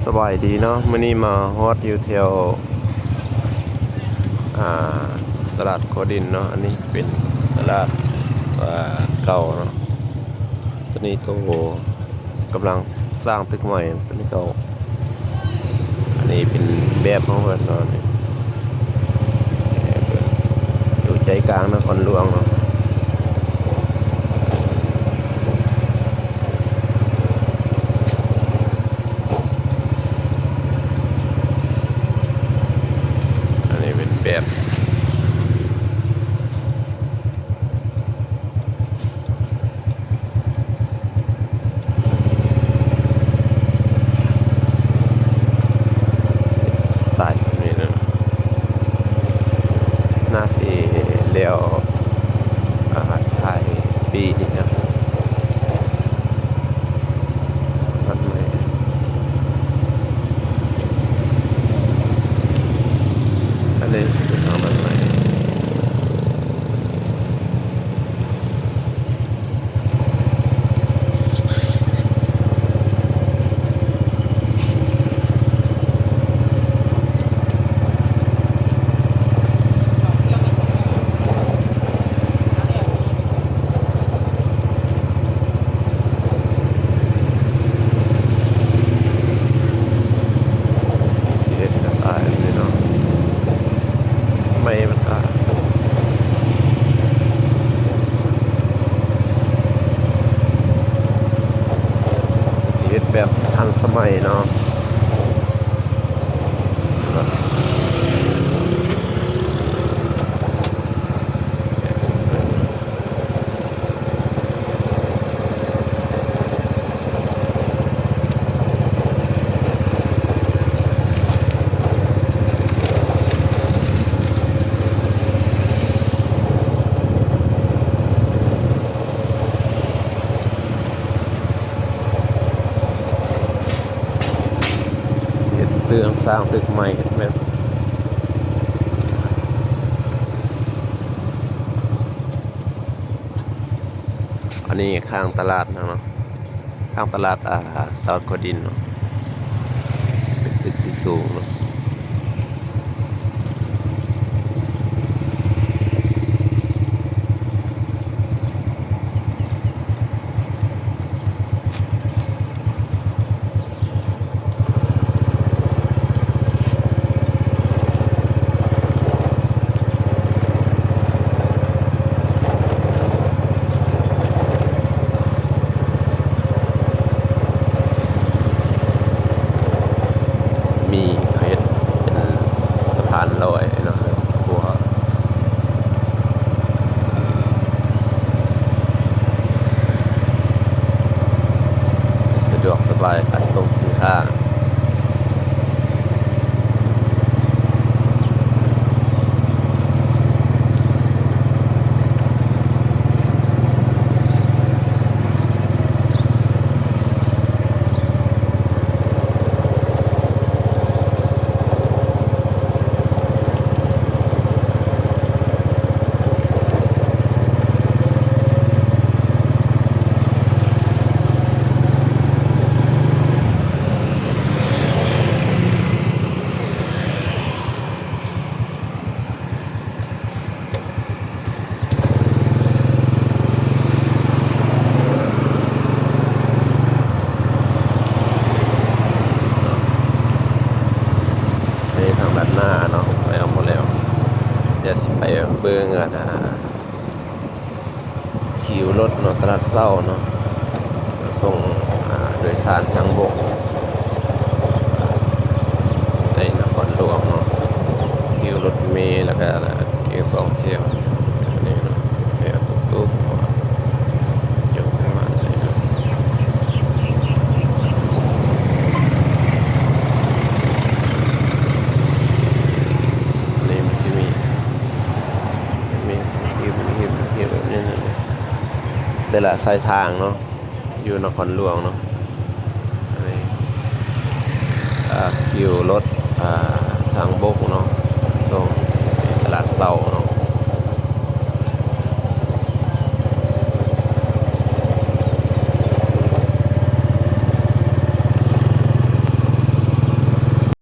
สบายดีเนาะมื้อนี้มาฮอดอยู่แถวอ่าตลาดโคดินเนาะอันนี้เป็นตลาดเก่าเนาะตัวนี้โตกำลังสร้างตึกใหม่ตัวนี้เก่าอันนี้เป็นแบบของเพิ่นเนาะนี่อยู่ใจกลางนครหลวงเนาะอันนี้เป็นแบบสไตล์แบบนี้เนาะน่าสิแล้วถ่ายปีนี้นะรถใหม่อันนี้เป็นทางรถใหม่เอสไตล์นี่เนาะไม่มันก็ชีวิตแบบทันสมัยเนาะเฮ็ดเสื่อมสร้างตึกใหม่แบบอันนี้ข้างตลาดเนาะข้างตลาดตลาดโคดินเนาะเป็นตึกที่สูงเนาะมีเฮ็ดเป็นสะพานลอยเนาะพวกสะดวกสบายการส่งสินค้าในทางด้านหน้าเนาะไปเอาหมดแล้วเดี๋ยวสิไปเบิ่งคิวรถเนาะตลาดเช้าเนาะส่งโดยสารทางบกในนครหลวงเนาะคิวรถเมล์แล้วก็คิว2 เที่ยวนี่เนาะเที่ยวตุ๊กๆอยู่ประมาณนี้เนาะนี่มันสิมีคิวแบบนี้นะแต่ละสายทางเนาะอยู่นครหลวงเนาะอันนี้คิวรถทางบกเนาะส่งตลาดเช้าเนาะ